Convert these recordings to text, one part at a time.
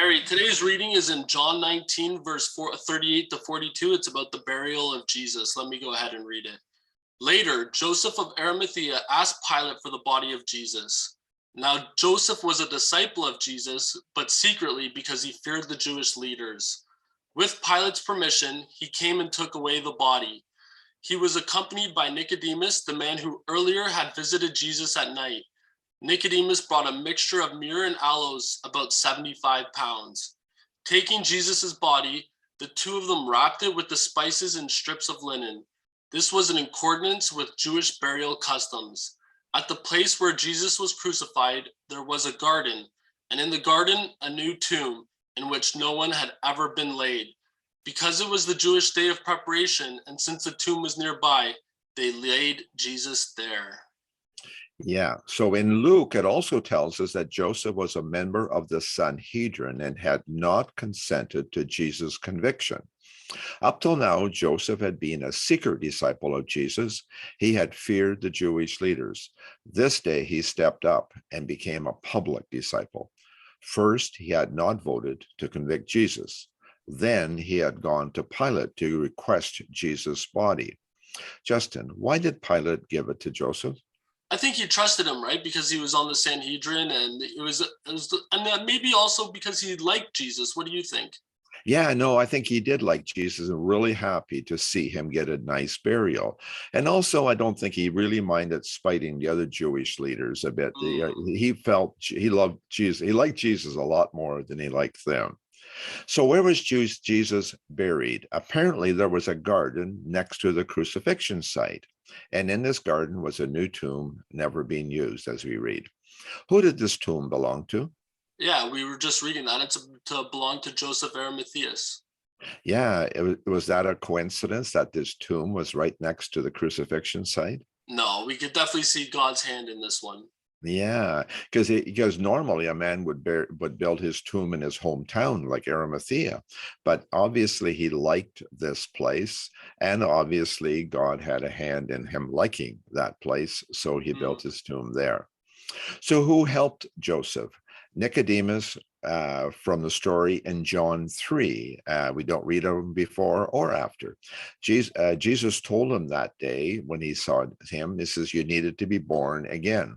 Harry, today's reading is in John 19, verse 38 to 42. It's about the burial of Jesus. Let me go ahead and read it. Later, Joseph of Arimathea asked Pilate for the body of Jesus. Now, Joseph was a disciple of Jesus, but secretly because he feared the Jewish leaders. With Pilate's permission, he came and took away the body. He was accompanied by Nicodemus, the man who earlier had visited Jesus at night. Nicodemus brought a mixture of myrrh and aloes, about 75 pounds. Taking Jesus' body, the two of them wrapped it with the spices in strips of linen. This was in accordance with Jewish burial customs. At the place where Jesus was crucified, there was a garden, and in the garden, a new tomb in which no one had ever been laid. Because it was the Jewish day of preparation, and since the tomb was nearby, they laid Jesus there. Yeah. So in Luke, it also tells us that Joseph was a member of the Sanhedrin and had not consented to Jesus' conviction. Up till now, Joseph had been a secret disciple of Jesus. He had feared the Jewish leaders. This day, he stepped up and became a public disciple. First, he had not voted to convict Jesus. Then he had gone to Pilate to request Jesus' body. Justin, why did Pilate give it to Joseph? I think he trusted him, right? Because he was on the Sanhedrin, and and maybe also because he liked Jesus. What do you think? Yeah, no, I think he did like Jesus and really happy to see him get a nice burial. And also, I don't think he really minded spiting the other Jewish leaders a bit. He felt he loved Jesus. He liked Jesus a lot more than he liked them. So where was Jesus buried? Apparently, there was a garden next to the crucifixion site. And in this garden was a new tomb never being used, as we read. Who did this tomb belong to? Yeah, we were just reading that. It's to belong to Joseph Arimatheus. Yeah, was that a coincidence that this tomb was right next to the crucifixion site? No, we could definitely see God's hand in this one. Yeah, because normally a man would build his tomb in his hometown, like Arimathea, but obviously he liked this place, and obviously God had a hand in him liking that place, so he built his tomb there. So who helped Joseph? Nicodemus from the story in John 3. We don't read of him before or after. Jesus told him that day when he saw him, he says, you needed to be born again.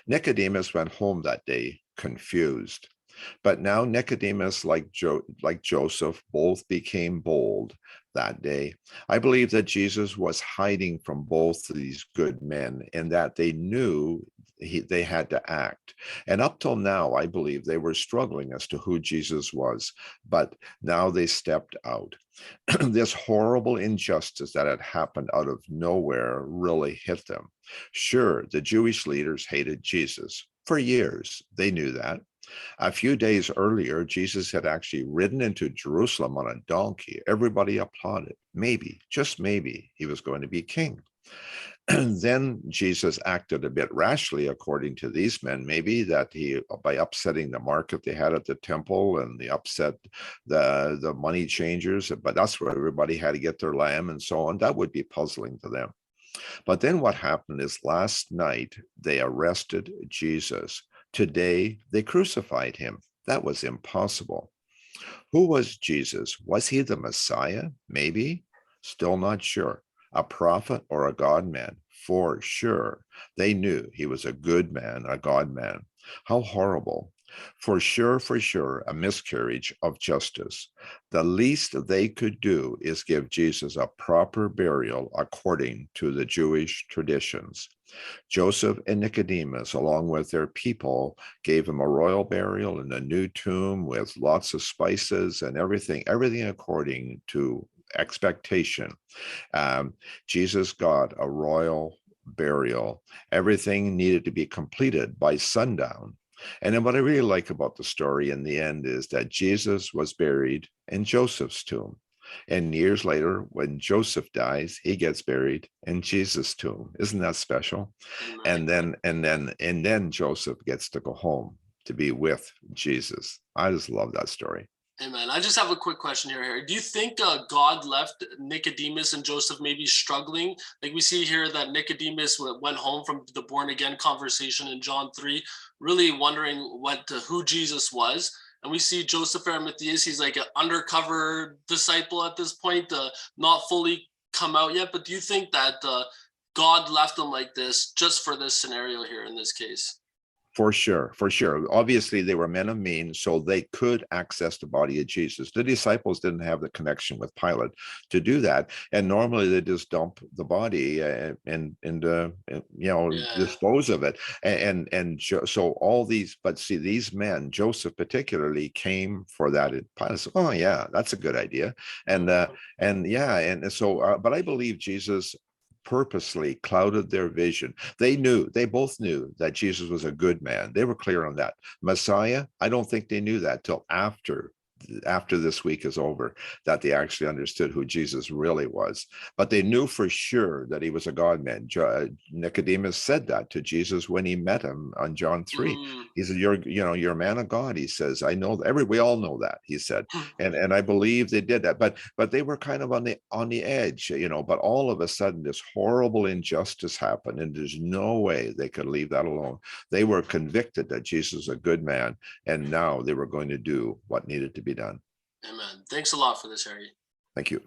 Nicodemus went home that day confused. But now Nicodemus, like Joseph, both became bold that day. I believe that Jesus was hiding from both these good men and that they knew they had to act. And up till now, I believe they were struggling as to who Jesus was, but now they stepped out. This horrible injustice that had happened out of nowhere really hit them. Sure, the Jewish leaders hated Jesus for years. They knew that. A few days earlier, Jesus had actually ridden into Jerusalem on a donkey. Everybody applauded. Maybe, just maybe, he was going to be king. And then Jesus acted a bit rashly, according to these men, maybe that by upsetting the market they had at the temple, and they upset the money changers, but that's where everybody had to get their lamb and so on. That would be puzzling to them. But then what happened is last night they arrested Jesus. Today they crucified him. That was impossible. Who was Jesus? Was he the Messiah? Maybe. Still not sure. A prophet or a God-man? For sure. They knew he was a good man, a God-man. How horrible. For sure, a miscarriage of justice. The least they could do is give Jesus a proper burial according to the Jewish traditions. Joseph and Nicodemus, along with their people, gave him a royal burial in a new tomb with lots of spices and everything according to expectation. Jesus got a royal burial. Everything needed to be completed by sundown. And then what I really like about the story in the end is that Jesus was buried in Joseph's tomb. And years later, when Joseph dies, he gets buried in Jesus' tomb. Isn't that special? And then Joseph gets to go home to be with Jesus. I just love that story. Amen. I just have a quick question here, Harry. Do you think God left Nicodemus and Joseph maybe struggling? Like we see here that Nicodemus went home from the born again conversation in John 3, really wondering who Jesus was. And we see Joseph Arimatheus, he's like an undercover disciple at this point, not fully come out yet. But do you think that God left him like this just for this scenario here in this case? For sure, for sure. Obviously, they were men of means, so they could access the body of Jesus. The disciples didn't have the connection with Pilate to do that, and normally they just dump the body Yeah. dispose of it. So all these, but see, these men, Joseph particularly, came for that. And Pilate said, "Oh yeah, that's a good idea," but I believe Jesus purposely clouded their vision. They both knew that Jesus was a good man. They were clear on that. Messiah, I don't think they knew that till after this week is over, that they actually understood who Jesus really was. But they knew for sure that he was a God-man. Nicodemus said that to Jesus when he met him on John 3. Mm. He said, you're a man of God. He says, I know we all know that, he said. And I believe they did that. But they were kind of on the edge, but all of a sudden this horrible injustice happened, and there's no way they could leave that alone. They were convicted that Jesus was a good man, and now they were going to do what needed to be done. Amen. Thanks a lot for this, Harry. Thank you.